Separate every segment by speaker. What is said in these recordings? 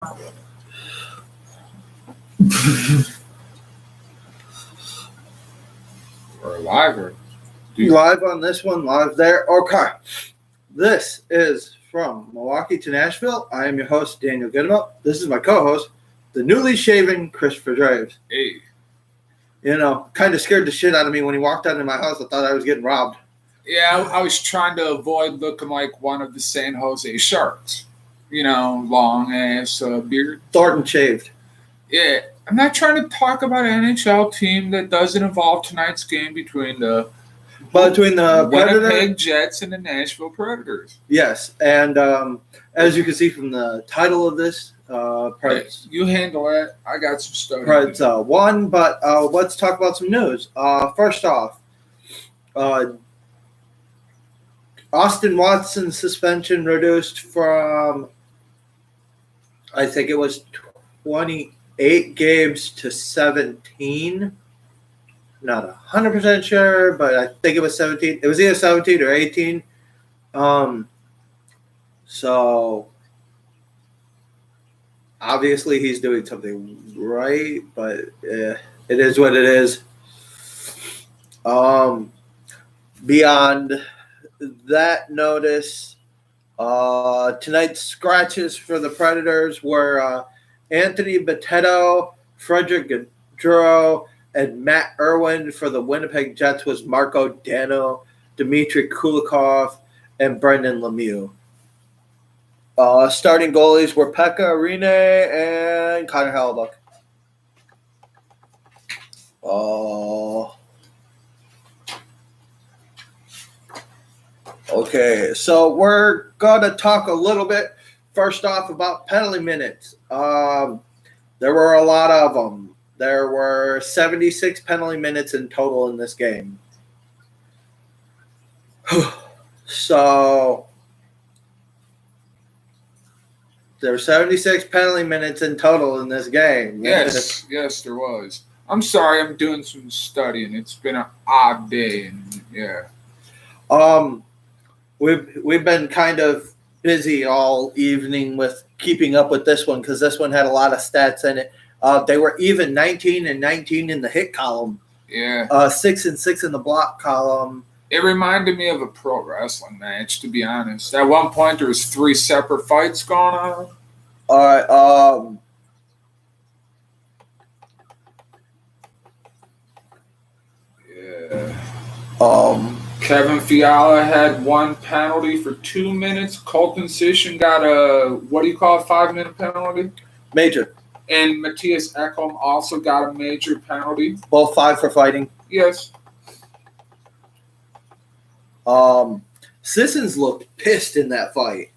Speaker 1: Or live or
Speaker 2: live on this one, live there. Okay. This is from Milwaukee to Nashville. I am your host, Daniel Goodwell. This is my co-host, the newly shaven Christopher Draves.
Speaker 1: Hey.
Speaker 2: You know, kind of scared the shit out of me when he walked out of my house. I thought I was getting robbed.
Speaker 1: Yeah, I was trying to avoid looking like one of the San Jose Sharks. You know, long-ass beard.
Speaker 2: Thornton shaved.
Speaker 1: Yeah, I'm not trying to talk about an NHL team that doesn't involve tonight's game between the Winnipeg Jets and the Nashville Predators.
Speaker 2: Yes, and as you can see from the title of this, Preds.
Speaker 1: You handle it. I got some stuff.
Speaker 2: Preds won, but let's talk about some news. First off, Austin Watson's suspension reduced from, I think it was 28 games to 17. Not 100% sure, but I think it was 17. It was either 17 or 18. So obviously he's doing something right, but it is what it is. Beyond that notice, tonight's scratches for the Predators were Anthony Bitetto, Frederick Gaudreau, and Matt Irwin. For the Winnipeg Jets was Marco Dano, Dmitry Kulikov, and Brendan Lemieux. Starting goalies were Pekka Rinne and Connor Hellebuyck. Okay, so we're going to talk a little bit, first off, about penalty minutes. There were a lot of them. There were 76 penalty minutes in total in this game. So there were 76 penalty minutes in total in this game.
Speaker 1: Yes, there was. I'm sorry, I'm doing some studying. It's been an odd day, and yeah.
Speaker 2: We've been kind of busy all evening with keeping up with this one because this one had a lot of stats in it. They were even 19 and 19 in the hit column.
Speaker 1: Yeah.
Speaker 2: 6 and 6 in the block column.
Speaker 1: It reminded me of a pro wrestling match, to be honest. At one point, there was 3 separate fights going on.
Speaker 2: All right.
Speaker 1: Yeah. Kevin Fiala had 1 penalty for 2 minutes. Colton Sisson got a 5-minute penalty?
Speaker 2: Major.
Speaker 1: And Matthias Ekholm also got a major penalty.
Speaker 2: Both 5 for fighting.
Speaker 1: Yes.
Speaker 2: Sissons looked pissed in that fight.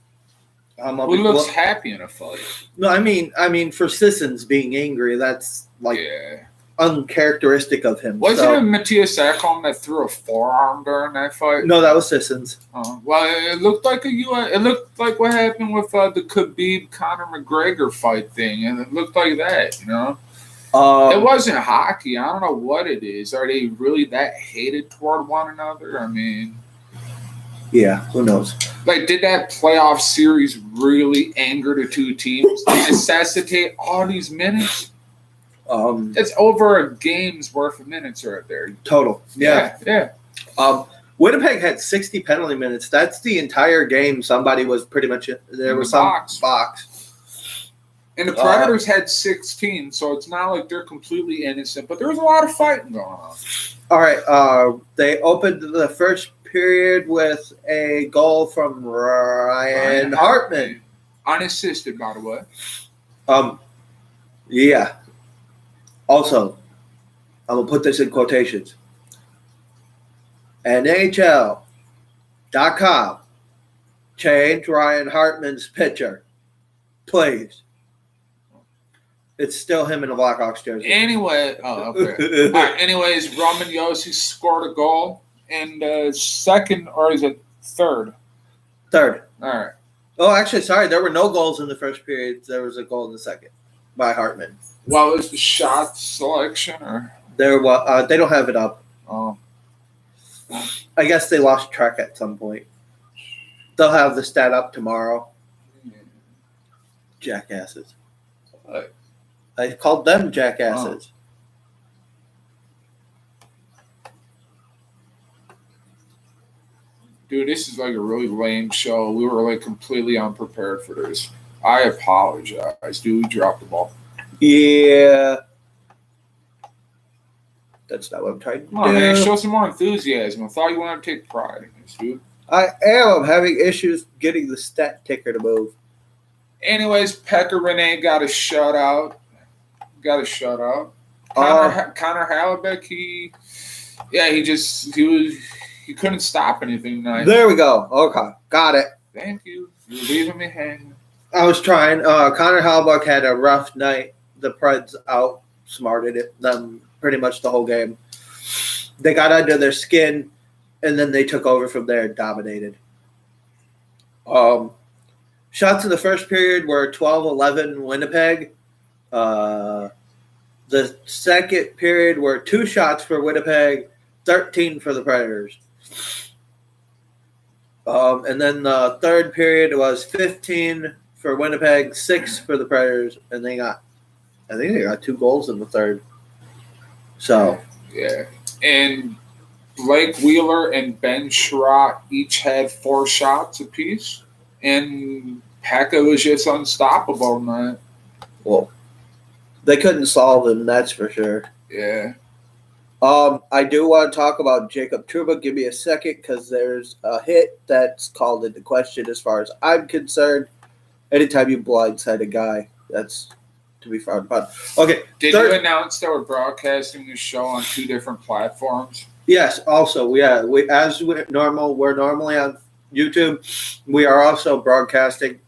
Speaker 1: He looks happy in a fight.
Speaker 2: No, I mean for Sissons being angry, that's uncharacteristic of him.
Speaker 1: Wasn't it Matthias Ekholm that threw a forearm during that fight?
Speaker 2: No, that was Sissons.
Speaker 1: Well, it looked like what happened with the Khabib Conor McGregor fight thing, and it looked like that, you know. It wasn't hockey. I don't know what it is. Are they really that hated toward one another? I mean,
Speaker 2: yeah, who knows?
Speaker 1: Like, did that playoff series really anger the two teams to necessitate all these minutes? It's over a game's worth of minutes right there.
Speaker 2: Total. Yeah. Winnipeg had 60 penalty minutes. That's the entire game. Somebody was pretty much there was some box.
Speaker 1: And the Predators had 16, so it's not like they're completely innocent, but there was a lot of fighting going on.
Speaker 2: All right. They opened the first period with a goal from Ryan Hartman.
Speaker 1: Unassisted, by the way.
Speaker 2: Yeah. Also, I'm going to put this in quotations. NHL.com. Change Ryan Hartman's picture. Please. It's still him in the Blackhawks jersey.
Speaker 1: Anyway, okay. All right, anyways, Roman Josi scored a goal in second, or is it third?
Speaker 2: Third.
Speaker 1: All right.
Speaker 2: Oh, actually, sorry. There were no goals in the first period. There was a goal in the second by Hartman.
Speaker 1: What was the shot selection? Or
Speaker 2: they don't have it up.
Speaker 1: Oh.
Speaker 2: I guess they lost track at some point. They'll have the stat up tomorrow. Jackasses.
Speaker 1: What?
Speaker 2: I called them jackasses.
Speaker 1: Dude, this is like a really lame show. We were like completely unprepared for this. I apologize. Dude, we dropped the ball.
Speaker 2: Yeah. That's not what I'm trying to do.
Speaker 1: Come on, man. Show some more enthusiasm. I thought you wanted to take pride in this, dude.
Speaker 2: I am. I'm having issues getting the stat ticker to move.
Speaker 1: Anyways, Pekka Rinne got a shutout. Connor Hallebeck, he couldn't stop anything tonight.
Speaker 2: There we go. Okay, got it.
Speaker 1: Thank you. You're leaving me hanging.
Speaker 2: I was trying. Connor Hallebeck had a rough night. The Preds outsmarted them pretty much the whole game. They got under their skin, and then they took over from there and dominated. Shots in the first period were 12-11 Winnipeg. The second period were 2 shots for Winnipeg, 13 for the Predators. And then the third period was 15 for Winnipeg, 6 for the Predators, and I think they got 2 goals in the third. So
Speaker 1: yeah, and Blake Wheeler and Ben Sherratt each had 4 shots apiece, and Pekka was just unstoppable tonight.
Speaker 2: Well, they couldn't solve him, that's for sure.
Speaker 1: Yeah.
Speaker 2: I do want to talk about Jacob Trouba. Give me a second, because there's a hit that's called into question as far as I'm concerned. Anytime you blindside a guy, that's to be frowned upon. Okay.
Speaker 1: Did you announce that we're broadcasting this show on 2 different platforms?
Speaker 2: Yes. Also, we're normally on YouTube. We are also broadcasting.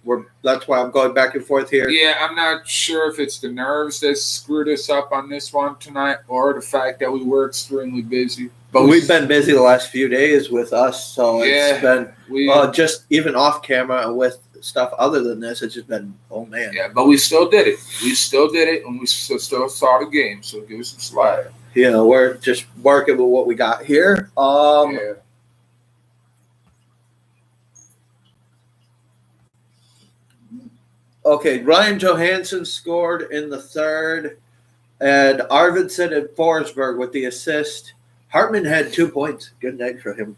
Speaker 2: That's why I'm going back and forth here.
Speaker 1: Yeah, I'm not sure if it's the nerves that screwed us up on this one tonight, or the fact that we were extremely busy.
Speaker 2: But we've been busy the last few days with us, so it's been just even off camera and with stuff other than this. It's just been, oh man.
Speaker 1: Yeah, but we still did it. And we still saw the game. So give us some slack.
Speaker 2: Yeah, we're just working with what we got here.
Speaker 1: Yeah.
Speaker 2: Okay, Ryan Johansson scored in the third, and Arvidsson and Forsberg with the assist. Hartman had 2 points. Good night for him.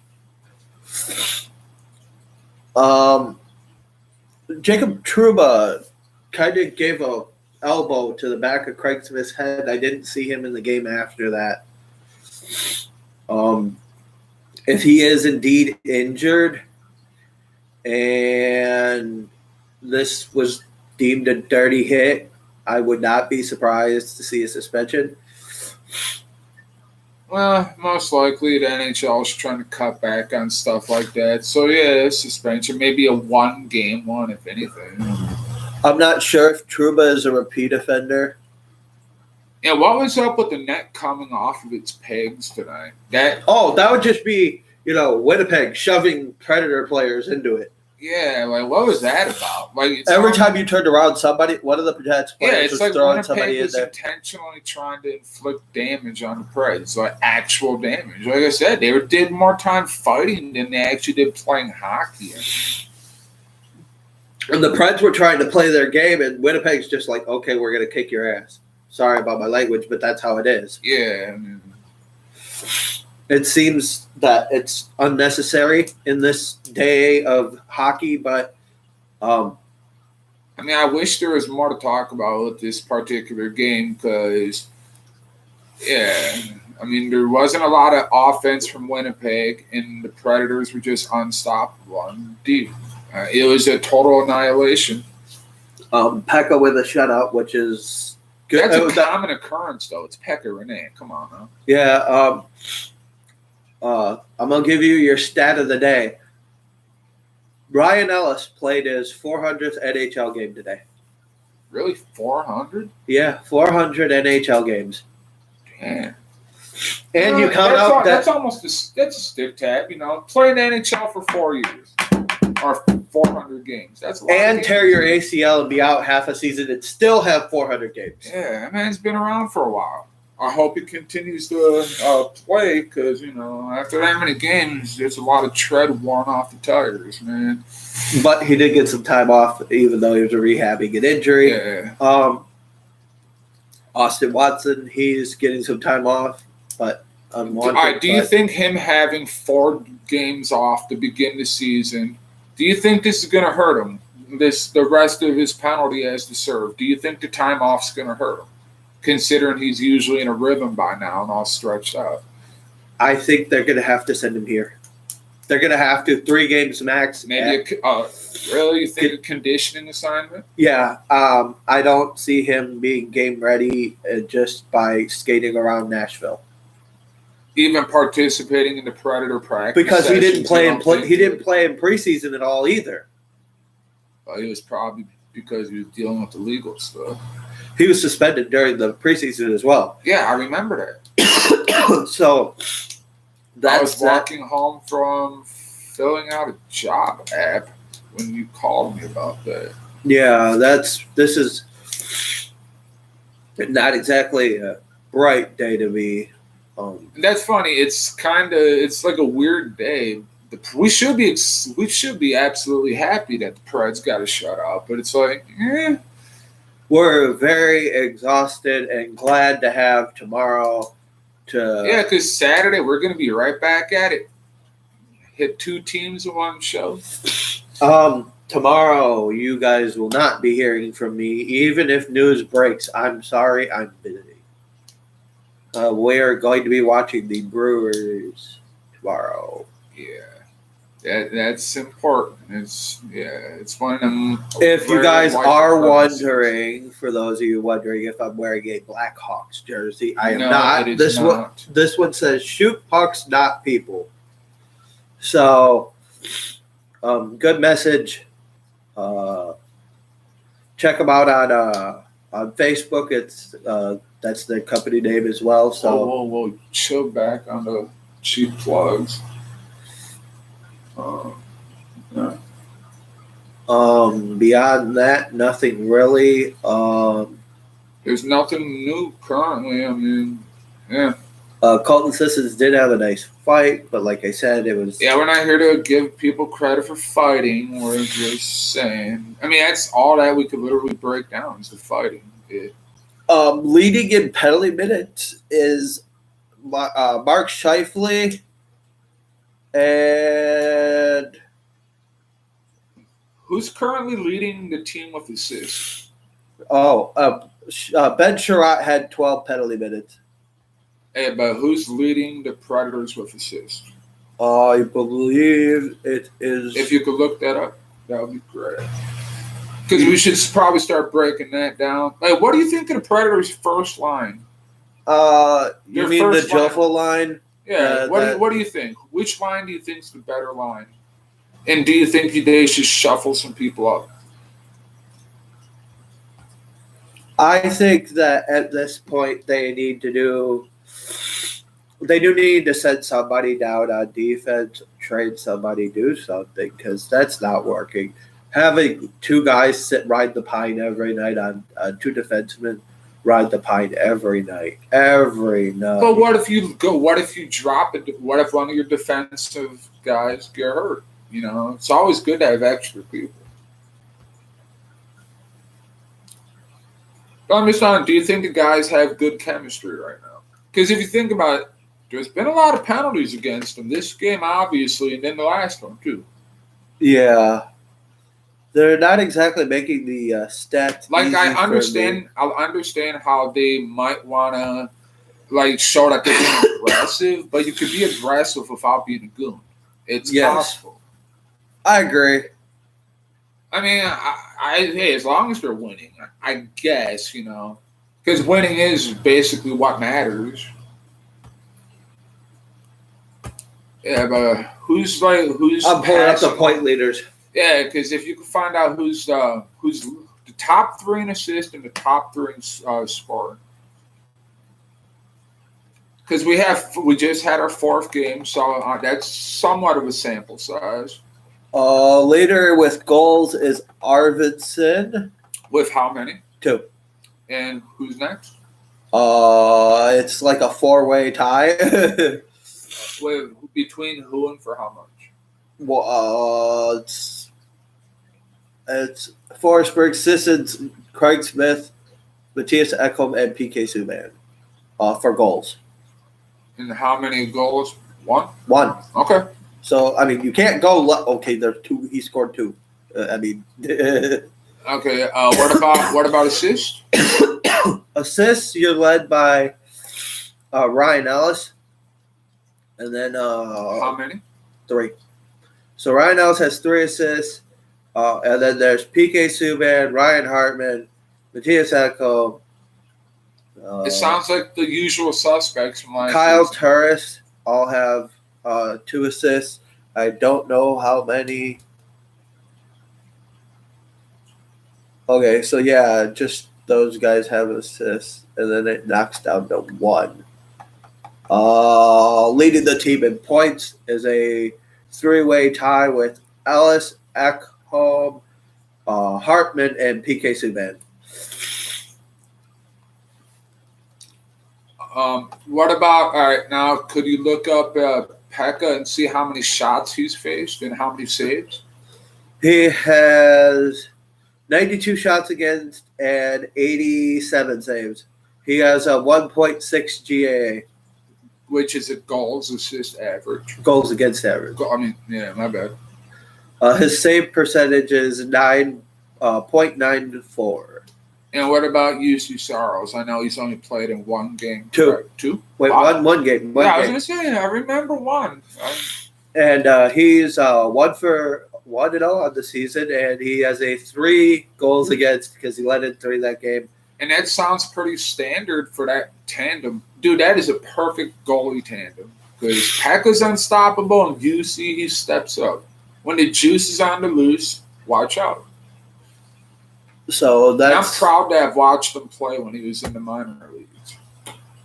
Speaker 2: Jacob Trouba kind of gave a elbow to the back of Craig Smith's head. I didn't see him in the game after that. If he is indeed injured and this was deemed a dirty hit, I would not be surprised to see a suspension.
Speaker 1: Well, most likely the NHL is trying to cut back on stuff like that. So, yeah, suspension. Maybe a 1-game one, if anything.
Speaker 2: I'm not sure if Trouba is a repeat offender.
Speaker 1: Yeah, what was up with the net coming off of its pegs tonight? That
Speaker 2: would just be, Winnipeg shoving Predator players into it.
Speaker 1: Yeah, like what was that about? Like
Speaker 2: every time you turned around, one of the Preds players was throwing somebody in there.
Speaker 1: Intentionally trying to inflict damage on the Preds, like actual damage. Like I said, they did more time fighting than they actually did playing hockey.
Speaker 2: And the Preds were trying to play their game, and Winnipeg's just like, okay, we're going to kick your ass. Sorry about my language, but that's how it is.
Speaker 1: Yeah, I mean,
Speaker 2: it seems that it's unnecessary in this day of hockey, but
Speaker 1: I mean, I wish there was more to talk about with this particular game because, I mean, there wasn't a lot of offense from Winnipeg, and the Predators were just unstoppable. It was a total annihilation.
Speaker 2: Pekka with a shutout, which is
Speaker 1: good. That's a common occurrence, though. It's Pekka Rinne. Come on, huh?
Speaker 2: Yeah. I'm going to give you your stat of the day. Ryan Ellis played his 400th NHL game today.
Speaker 1: Really? 400?
Speaker 2: Yeah, 400 NHL games.
Speaker 1: Damn.
Speaker 2: And you count out
Speaker 1: that's almost that's a stick tap, Playing NHL for 4 years. Or 400 games. That's a lot.
Speaker 2: And tear your ACL and be out half a season and still have 400 games.
Speaker 1: Yeah, that man's been around for a while. I hope he continues to play because, after that many games, there's a lot of tread worn off the tires, man.
Speaker 2: But he did get some time off, even though he was rehabbing an injury.
Speaker 1: Yeah.
Speaker 2: Austin Watson, he's getting some time off, but unwanted.
Speaker 1: Do you think him having 4 games off to begin the season, do you think this is going to hurt him? The rest of his penalty has to serve. Do you think the time off's going to hurt him, considering he's usually in a rhythm by now and all stretched out?
Speaker 2: I think they're going to have to send him here. They're going to have to 3 games max.
Speaker 1: Maybe really? You think a conditioning assignment?
Speaker 2: Yeah. I don't see him being game ready just by skating around Nashville.
Speaker 1: Even participating in the Predator practice
Speaker 2: because he didn't play in preseason at all either.
Speaker 1: Well, it was probably because he was dealing with the legal stuff.
Speaker 2: He was suspended during the preseason as well.
Speaker 1: Yeah, I remember that.
Speaker 2: So
Speaker 1: I was walking home from filling out a job app when you called me about that.
Speaker 2: Yeah, this is not exactly a bright day to be.
Speaker 1: That's funny. It's like a weird day. We should be absolutely happy that the Preds got a shutout, but it's like,
Speaker 2: we're very exhausted and glad to have tomorrow
Speaker 1: because Saturday we're going to be right back at it. Hit 2 teams in one show.
Speaker 2: Tomorrow you guys will not be hearing from me, even if news breaks. I'm sorry, I'm busy. We're going to be watching the Brewers tomorrow.
Speaker 1: Yeah, that's important. It's one of them.
Speaker 2: If you guys are wondering, for those of you wondering if I'm wearing a Blackhawks jersey, I am not. This one says "Shoot pucks, not people." So, good message. Check them out on Facebook. It's that's the company name as well. So
Speaker 1: we'll chill back on the cheap plugs. Yeah.
Speaker 2: Beyond that, nothing really.
Speaker 1: There's nothing new currently. I mean, yeah.
Speaker 2: Colton Sissons did have a nice fight, but like I said, it was.
Speaker 1: Yeah, we're not here to give people credit for fighting. We're just saying. I mean, that's all that we could literally break down is the fighting.
Speaker 2: Leading in penalty minutes is Mark Scheifele and
Speaker 1: who's currently leading the team with assists?
Speaker 2: Ben Sherratt had 12 penalty minutes.
Speaker 1: Hey, but who's leading the Predators with assists?
Speaker 2: I believe it is.
Speaker 1: If you could look that up, that would be great. Because we should probably start breaking that down. Like, what do you think of the Predators' first line?
Speaker 2: You mean the Jofa line?
Speaker 1: Yeah. What do you think? Which line do you think is the better line? And do you think they should shuffle some people up?
Speaker 2: I think that at this point they need to need to send somebody down on defense, trade somebody, do something, because that's not working. Having 2 guys ride the pine every night on 2 defensemen ride the pine every night. But
Speaker 1: what if you drop it? What if one of your defensive guys get hurt? You know, it's always good to have extra people. But I'm just wondering, do you think the guys have good chemistry right now? Because if you think about it, there's been a lot of penalties against them this game, obviously, and then the last one too.
Speaker 2: Yeah. They're not exactly making the stats.
Speaker 1: Like I'll understand how they might want to show that they're being aggressive, but you could be aggressive without being a goon. It's possible.
Speaker 2: I agree.
Speaker 1: I mean, hey, as long as they're winning, I guess, because winning is basically what matters. Yeah, but who's?
Speaker 2: I'm pulling up the point leaders.
Speaker 1: Yeah, because if you can find out who's the top 3 in assists and the top 3 in scoring, because we just had our 4th game, so that's somewhat of a sample size.
Speaker 2: Leader with goals is Arvidsson.
Speaker 1: With how many?
Speaker 2: 2.
Speaker 1: And who's next?
Speaker 2: It's like a 4-way tie.
Speaker 1: Between who and for how much?
Speaker 2: Well, it's Forsberg, Sissons, Craig Smith, Matthias Ekholm, and PK Subban for goals.
Speaker 1: And how many goals? One?
Speaker 2: One.
Speaker 1: Okay.
Speaker 2: So, I mean, you can't go okay, there's two. He scored two.
Speaker 1: Okay. What about assists?
Speaker 2: Assists, you're led by Ryan Ellis. And then
Speaker 1: how many?
Speaker 2: 3. So Ryan Ellis has 3 assists. And then there's PK Subban, Ryan Hartman, Matthias Ekholm.
Speaker 1: It sounds like the usual suspects from last
Speaker 2: Kyle
Speaker 1: season.
Speaker 2: Turris all have 2 assists. I don't know how many. Okay, so yeah, just those guys have assists, and then it knocks down to 1. Leading the team in points is a 3-way tie with Ellis, Ekholm, Hartman, and PK Subban.
Speaker 1: What about, all right, now could you look up Pekka and see how many shots he's faced and how many saves?
Speaker 2: He has 92 shots against and 87 saves. He has a 1.6 GAA.
Speaker 1: Which is a goals assist average.
Speaker 2: Goals against average.
Speaker 1: I mean, yeah, my bad.
Speaker 2: His save percentage is 9.94.
Speaker 1: And what about UC Saros? I know he's only played in 1 game.
Speaker 2: 2.
Speaker 1: Right? 2?
Speaker 2: Wait,
Speaker 1: wow.
Speaker 2: one game.
Speaker 1: Yeah, I was going to say, I remember 1.
Speaker 2: And he's 1-for-1 on the season, and he has a 3 goals against because he let in 3 that game.
Speaker 1: And that sounds pretty standard for that tandem. Dude, that is a perfect goalie tandem. Because Pekka's unstoppable and UC, he steps up. When the juice is on the loose, watch out.
Speaker 2: So that's.
Speaker 1: And I'm proud to have watched him play when he was in the minor leagues.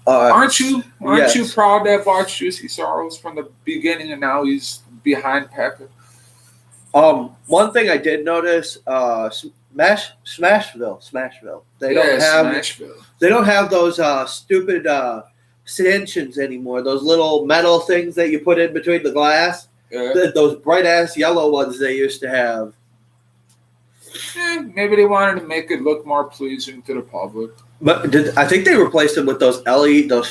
Speaker 1: Aren't you proud to have watched UC Saros from the beginning and now he's behind Pekka?
Speaker 2: One thing I did notice, Smashville. They don't have those stupid stanchions anymore. Those little metal things that you put in between the glass.
Speaker 1: Yeah.
Speaker 2: Those bright ass yellow ones they used to have.
Speaker 1: Maybe they wanted to make it look more pleasing to the public.
Speaker 2: But I think they replaced them with those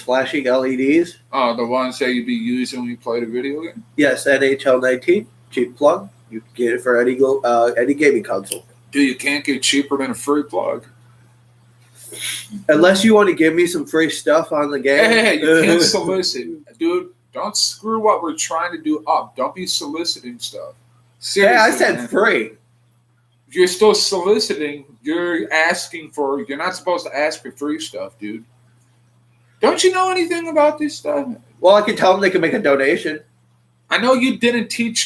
Speaker 2: flashing LEDs.
Speaker 1: Oh, the ones that you'd be using when you play the video game?
Speaker 2: Yes, NHL 19, cheap plug. You can get it for any gaming console.
Speaker 1: Dude, you can't get cheaper than a free plug.
Speaker 2: Unless you want to give me some free stuff on the game.
Speaker 1: Hey, you can't solicit. Dude, don't screw what we're trying to do up. Don't be soliciting stuff. Seriously,
Speaker 2: hey, I said
Speaker 1: man.
Speaker 2: Free.
Speaker 1: If you're still soliciting, you're not supposed to ask for free stuff, dude. Don't you know anything about this stuff?
Speaker 2: Well, I can tell them they can make a donation.
Speaker 1: I know you didn't teach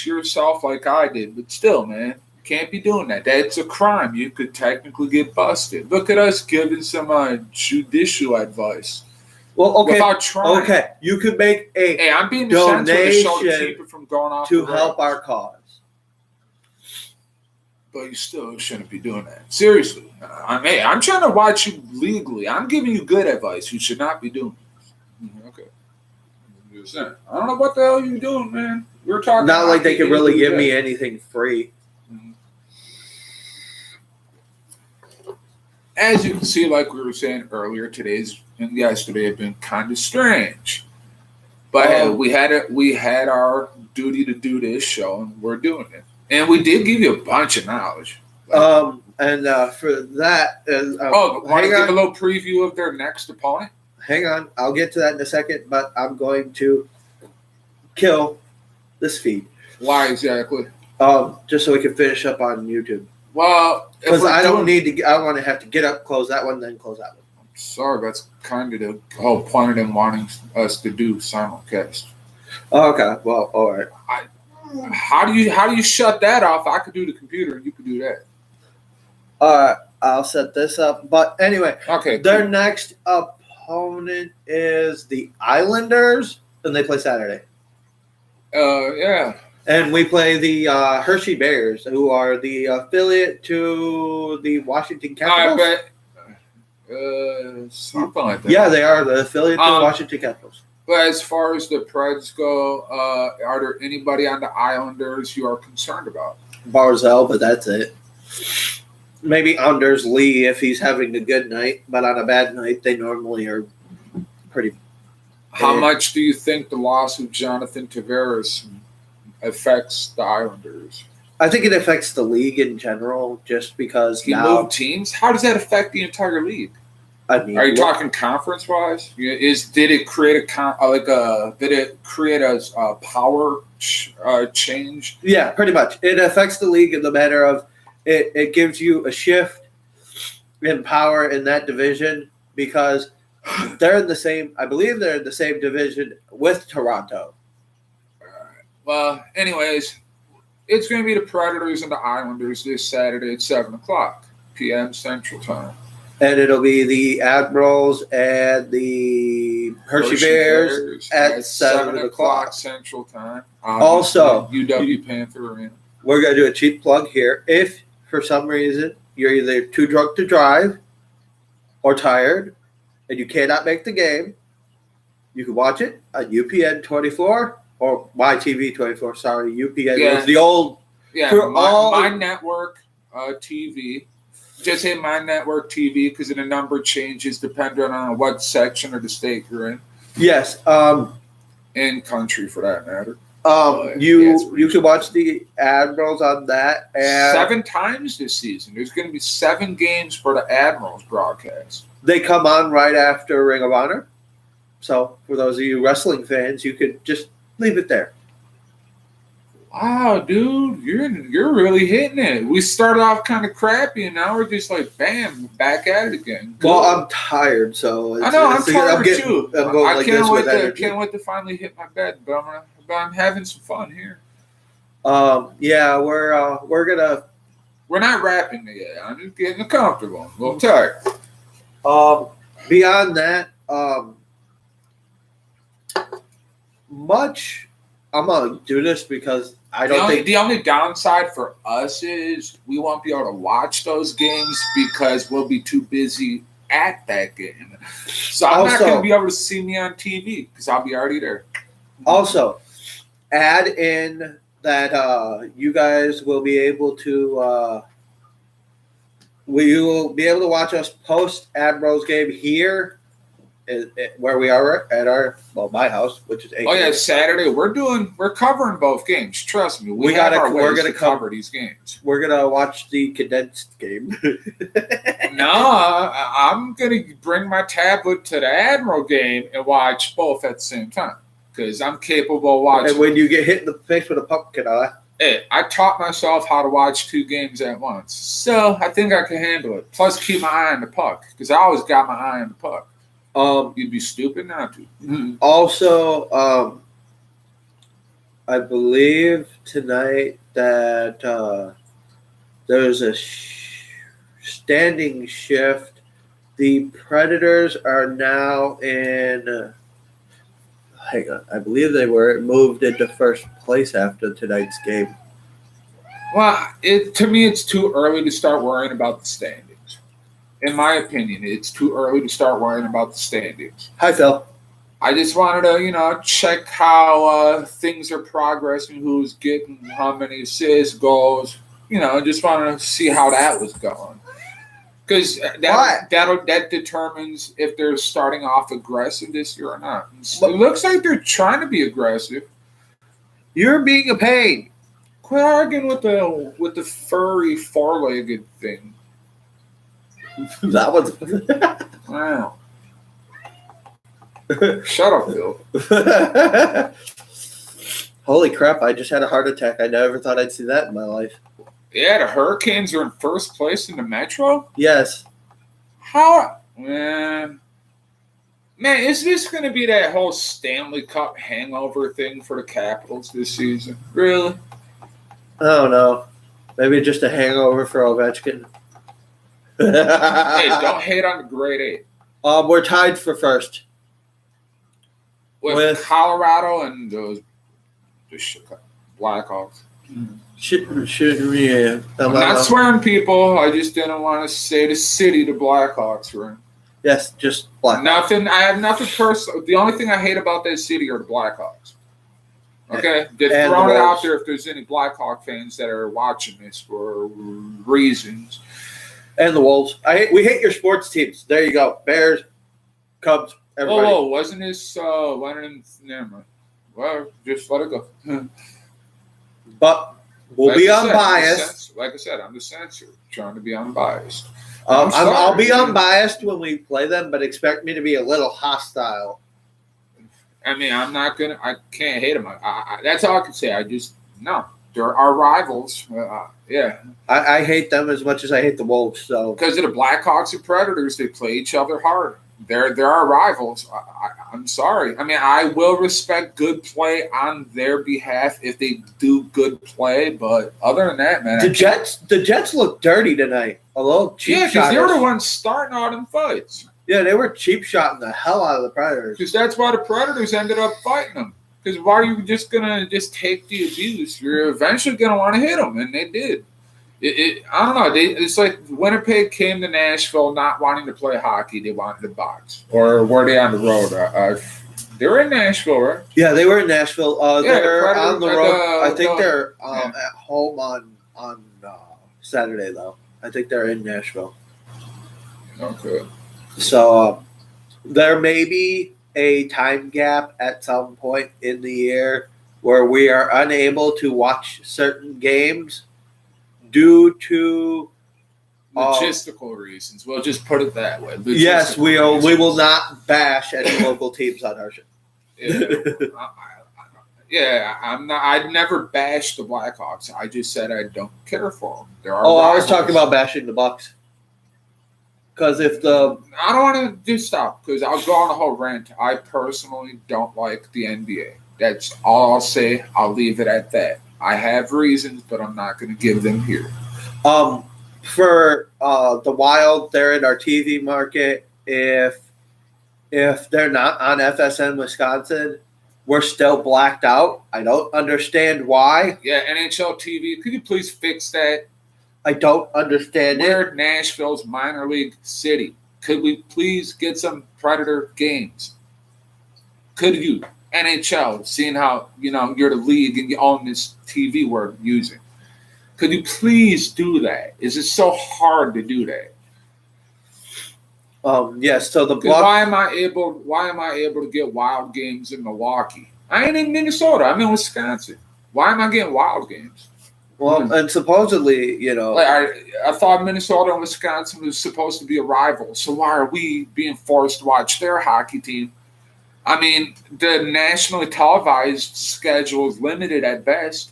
Speaker 1: yourself like I did, but still, man, you can't be doing that. That's a crime. You could technically get busted. Look at us giving some judicial advice.
Speaker 2: Well, okay.
Speaker 1: Without trying.
Speaker 2: Okay, you could make a
Speaker 1: hey, I'm being
Speaker 2: donation
Speaker 1: to keep it from going off
Speaker 2: to help our cause.
Speaker 1: But you still shouldn't be doing that. Seriously. I'm trying to watch you legally. I'm giving you good advice. You should not be doing this. Okay. I don't know what the hell you're doing, man. We're talking.
Speaker 2: Not like they could really give me anything free.
Speaker 1: Mm-hmm. As you can see, like we were saying earlier, today's and yesterday have been kind of strange. But we had our duty to do this show, and we're doing it. And we did give you a bunch of knowledge.
Speaker 2: And for that,
Speaker 1: want to give a little preview of their next opponent?
Speaker 2: Hang on, I'll get to that in a second, but I'm going to kill this feed.
Speaker 1: Why exactly?
Speaker 2: Just so we can finish up on YouTube.
Speaker 1: Well,
Speaker 2: because I don't want to have to get up, close that one, then close that one.
Speaker 1: I'm sorry, that's kind of the whole point of them wanting us to do simulcast.
Speaker 2: Okay, well, all right.
Speaker 1: How do you shut that off? I could do the computer, and you could do that.
Speaker 2: I'll set this up. But anyway,
Speaker 1: okay.
Speaker 2: Their next opponent is the Islanders, and they play Saturday.
Speaker 1: Yeah.
Speaker 2: And we play the Hershey Bears, who are the affiliate to the Washington Capitals.
Speaker 1: I bet. Something like that.
Speaker 2: Yeah, they are the affiliate to the Washington Capitals.
Speaker 1: But as far as the Preds go, are there anybody on the Islanders you are concerned about?
Speaker 2: Barzell, but that's it. Maybe Anders Lee if he's having a good night, but on a bad night, they normally are pretty.
Speaker 1: How much do you think the loss of Jonathan Tavares affects the Islanders?
Speaker 2: I think it affects the league in general, just because
Speaker 1: he moved teams. How does that affect the entire league?
Speaker 2: I mean,
Speaker 1: are you talking conference wise? Did it create a power change?
Speaker 2: Yeah, pretty much. It affects the league in the matter of it gives you a shift in power in that division because they're in the same. I believe they're in the same division with Toronto.
Speaker 1: Well, anyways, it's going to be the Predators and the Islanders this Saturday at 7:00 p.m. Central Time.
Speaker 2: And it'll be the Admirals and the Hershey Bears at 7:00
Speaker 1: Central Time.
Speaker 2: Also,
Speaker 1: UW Panther Arena.
Speaker 2: We're going to do a cheap plug here. If, for some reason, you're either too drunk to drive or tired and you cannot make the game, you can watch it on UPN 24 or MyTV 24. Sorry, UPN was the old.
Speaker 1: Yeah, my network TV. Just say My Network TV because the number changes depending on what section of the state you're in.
Speaker 2: Yes.
Speaker 1: In country, for that matter.
Speaker 2: You can watch the Admirals on that. And
Speaker 1: 7 times this season. There's going to be 7 games for the Admirals broadcast.
Speaker 2: They come on right after Ring of Honor. So for those of you wrestling fans, you could just leave it there.
Speaker 1: Wow, dude, you're really hitting it. We started off kind of crappy, and now we're just like, bam, back at it again. Good.
Speaker 2: Well, I'm tired, so
Speaker 1: I know I'm tired too.
Speaker 2: I'm going like this with energy.
Speaker 1: Can't wait to finally hit my bed, but I'm having some fun here.
Speaker 2: Yeah, we're
Speaker 1: not wrapping it yet. I'm just getting comfortable. I'm a little tired.
Speaker 2: Beyond that, I'm gonna do this because I don't think
Speaker 1: the only downside for us is we won't be able to watch those games because we'll be too busy at that game. So I'm not going to be able to see me on TV because I'll be already there.
Speaker 2: Also, add in that you guys will be able to watch us post Admirals game here. Where we are at my house, which is 8.
Speaker 1: Oh yeah, Saturday. We're covering both games. Trust me, we're gonna cover these games.
Speaker 2: We're gonna watch the condensed game.
Speaker 1: No, I'm gonna bring my tablet to the Admiral game and watch both at the same time because I'm capable of watching.
Speaker 2: And when you get hit in the face with a pumpkin eye.
Speaker 1: Hey, I taught myself how to watch 2 games at once, so I think I can handle it. Plus, keep my eye on the puck because I always got my eye on the puck. You'd be stupid not to. Mm-hmm.
Speaker 2: Also, I believe tonight that there's a standing shift. The Predators are now in. Hang on, I believe they were moved into first place after tonight's game.
Speaker 1: Well, to me, it's too early to start worrying about the standings. In my opinion, it's too early to start worrying about the standings.
Speaker 2: Hi, Phil.
Speaker 1: I just wanted to, check how things are progressing, who's getting how many assists, goals. Just wanted to see how that was going. Because that determines if they're starting off aggressive this year or not. It looks like they're trying to be aggressive.
Speaker 2: You're being a pain.
Speaker 1: Quit arguing with the furry 4-legged thing.
Speaker 2: That was
Speaker 1: wow. Shut up, Phil.
Speaker 2: Holy crap, I just had a heart attack. I never thought I'd see that in my life.
Speaker 1: Yeah, the Hurricanes are in first place in the Metro?
Speaker 2: Yes.
Speaker 1: How? Man, is this going to be that whole Stanley Cup hangover thing for the Capitals this season? Really?
Speaker 2: I don't know. Maybe just a hangover for Ovechkin.
Speaker 1: Hey, don't hate on the grade 8.
Speaker 2: We're tied for first.
Speaker 1: With Colorado and the Blackhawks.
Speaker 2: Yeah.
Speaker 1: I'm not swearing, people. I just didn't want to say the city the Blackhawks were in.
Speaker 2: Yes, just Blackhawks.
Speaker 1: Nothing. I have nothing personal. The only thing I hate about that city are the Blackhawks. Okay? They're throwing it out there if there's any Blackhawk fans that are watching this for reasons.
Speaker 2: And the Wolves. We hate your sports teams. There you go. Bears, Cubs, everybody.
Speaker 1: Oh, wasn't this Leonard? Never mind. Well, just let it go.
Speaker 2: But we'll be unbiased.
Speaker 1: Like I said, I'm the censor, trying to be unbiased.
Speaker 2: I'll be unbiased when we play them, but expect me to be a little hostile.
Speaker 1: I mean, I can't hate them. That's all I can say. No. They're our rivals. Yeah.
Speaker 2: I hate them as much as I hate the Wolves. So
Speaker 1: because of the Blackhawks and Predators, they play each other hard. They're our rivals. I'm sorry. I mean, I will respect good play on their behalf if they do good play, but other than that, man,
Speaker 2: the Jets look dirty tonight. A little cheap shot. Yeah,
Speaker 1: because they were the ones starting all them fights.
Speaker 2: Yeah, they were cheap shotting the hell out of the Predators.
Speaker 1: Because that's why the Predators ended up fighting them. Because why are you just going to take the abuse? You're eventually going to want to hit them, and they did. I don't know. It's like Winnipeg came to Nashville not wanting to play hockey. They wanted to box. Or were they on the road? They were in Nashville, right?
Speaker 2: Yeah, they were in Nashville. They're on the road. I think they're at home on Saturday, though. I think they're in Nashville.
Speaker 1: Okay.
Speaker 2: So there may be a time gap at some point in the year where we are unable to watch certain games due to
Speaker 1: logistical reasons. We'll just put it that way.
Speaker 2: Yes, we will not bash any local teams on our show.
Speaker 1: Yeah, I'm not. I'd never bash the Blackhawks. I just said I don't care for them.
Speaker 2: I was talking about bashing the Bucks. Because I don't
Speaker 1: want to stop because I'll go on a whole rant. I personally don't like the NBA. That's all I'll say. I'll leave it at that. I have reasons, but I'm not going to give them here.
Speaker 2: For the Wild, they're in our TV market. If they're not on FSN Wisconsin, we're still blacked out. I don't understand why.
Speaker 1: Yeah, NHL TV. Could you please fix that?
Speaker 2: I don't understand
Speaker 1: We're Nashville's minor league city. Could we please get some Predator games? Could you? NHL, seeing how, you're the league and you own this TV we're using. Could you please do that? Is it so hard to do that?
Speaker 2: Yes. So
Speaker 1: why am I able to get Wild games in Milwaukee? I ain't in Minnesota. I'm in Wisconsin. Why am I getting Wild games?
Speaker 2: Well, and supposedly,
Speaker 1: I thought Minnesota and Wisconsin was supposed to be a rival. So why are we being forced to watch their hockey team? I mean, the nationally televised schedule is limited at best.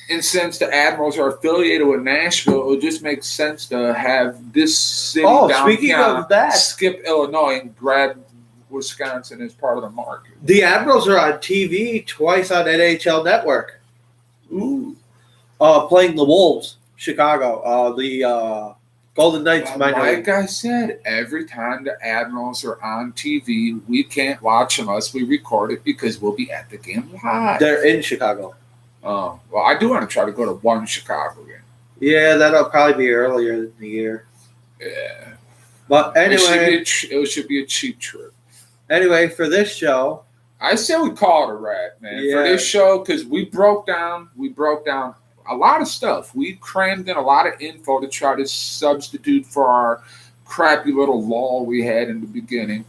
Speaker 1: And since the Admirals are affiliated with Nashville, it would just make sense to have this city
Speaker 2: speaking of that,
Speaker 1: skip Illinois and grab Wisconsin as part of the market.
Speaker 2: The Admirals are on TV twice on NHL Network.
Speaker 1: Ooh.
Speaker 2: Playing the Wolves, Chicago. The Golden Knights.
Speaker 1: Like I said, every time the Admirals are on TV, we can't watch unless we record it because we'll be at the game live.
Speaker 2: They're in Chicago.
Speaker 1: Oh, well, I do want to try to go to one Chicago game.
Speaker 2: Yeah, that'll probably be earlier in the year.
Speaker 1: Yeah.
Speaker 2: But anyway.
Speaker 1: It should be a cheap trip.
Speaker 2: Anyway, for this show.
Speaker 1: I say we call it a wrap, man.
Speaker 2: Yeah.
Speaker 1: For this show, because we broke down a lot of stuff. We crammed in a lot of info to try to substitute for our crappy little lull we had in the beginning.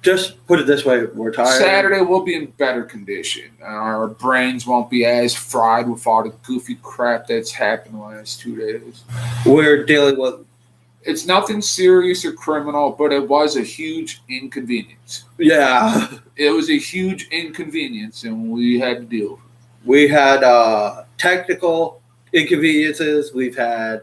Speaker 2: Just put it this way, we're tired.
Speaker 1: Saturday we'll be in better condition. Our brains won't be as fried with all the goofy crap that's happened the last 2 days.
Speaker 2: We're dealing with...
Speaker 1: It's nothing serious or criminal, but it was a huge inconvenience.
Speaker 2: Yeah.
Speaker 1: It was a huge inconvenience, and we had to deal with it.
Speaker 2: We had technical inconveniences. We've had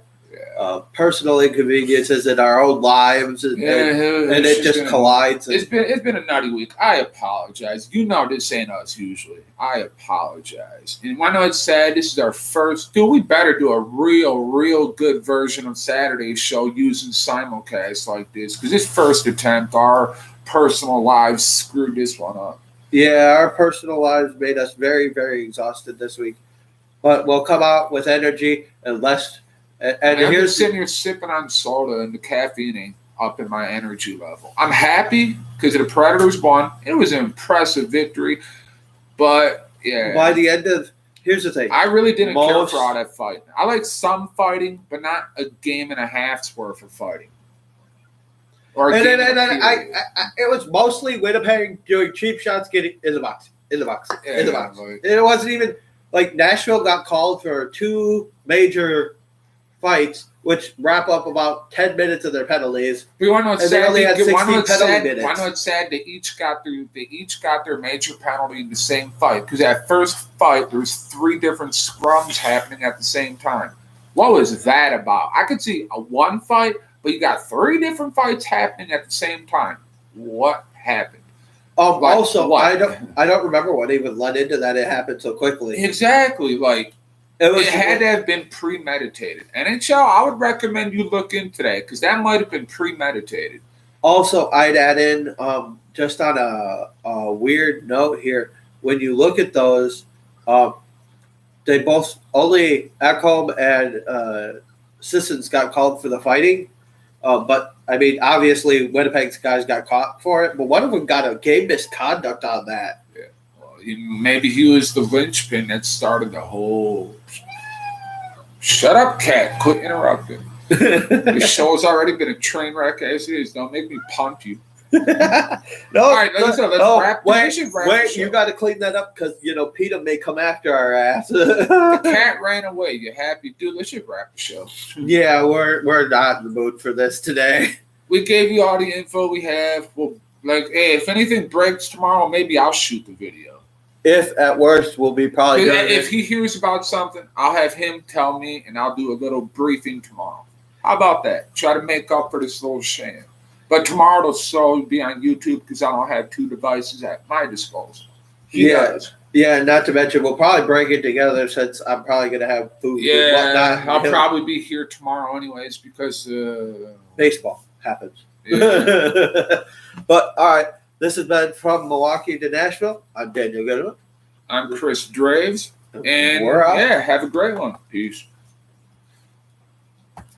Speaker 2: personal inconveniences in our own lives, and it just collides.
Speaker 1: It's been a nutty week. I apologize. This ain't us usually. I apologize. And I know it's sad. This is our first. Dude, we better do a real good version of Saturday's show using simulcast like this because this first attempt, our personal lives screwed this one up.
Speaker 2: Yeah, our personal lives made us very, very exhausted this week. But we'll come out with energy and less. And
Speaker 1: I'm just sitting here sipping on soda and the caffeine ain't up in my energy level. I'm happy because the Predators won. It was an impressive victory. But, yeah.
Speaker 2: By the end of here's the thing.
Speaker 1: I really didn't care for all that fighting. I like some fighting, but not a game and a half's worth of fighting. Or
Speaker 2: it was mostly Winnipeg doing cheap shots, getting in the box.
Speaker 1: Like,
Speaker 2: it wasn't even like Nashville got called for 2 major fights, which wrap up about 10 minutes of their penalties.
Speaker 1: We want to know
Speaker 2: they only had 16 penalty minutes.
Speaker 1: Why not sad they each got their major penalty in the same fight? Because that first fight there was 3 different scrums happening at the same time. What was that about? I could see one fight, but you got 3 different fights happening at the same time. What happened?
Speaker 2: Also,
Speaker 1: what?
Speaker 2: I don't remember what even led into that. It happened so quickly.
Speaker 1: Exactly, like it had to have been premeditated. NHL, I would recommend you look into that because that might have been premeditated.
Speaker 2: Also, I'd add in just on a weird note here. When you look at those, they both only Ekholm and Sissons got called for the fighting. But I mean, obviously, Winnipeg's guys got caught for it, but one of them got a game misconduct on that.
Speaker 1: Yeah, well, maybe he was the linchpin that started the whole. Shut up, cat! Quit interrupting. The show's already been a train wreck as it is. Don't make me punt you.
Speaker 2: No,
Speaker 1: all right, let's wrap.
Speaker 2: Wait, you got to clean that up because PETA may come after our ass.
Speaker 1: The cat ran away. You happy, dude? Let's just wrap the show.
Speaker 2: Yeah, we're not in the mood for this today.
Speaker 1: We gave you all the info we have. Well, hey, if anything breaks tomorrow, maybe I'll shoot the video.
Speaker 2: If at worst, we'll be probably.
Speaker 1: If he hears about something, I'll have him tell me, and I'll do a little briefing tomorrow. How about that? Try to make up for this little shame. But tomorrow it'll slowly be on YouTube because I don't have 2 devices at my disposal. He does.
Speaker 2: Yeah, not to mention we'll probably break it together since I'm probably going to have food and whatnot.
Speaker 1: I'll probably be here tomorrow anyways because
Speaker 2: baseball happens.
Speaker 1: Yeah.
Speaker 2: But all right, this has been From Milwaukee to Nashville. I'm Daniel Goodman.
Speaker 1: I'm Chris Draves. And
Speaker 2: we're out.
Speaker 1: Yeah, have a great one. Peace.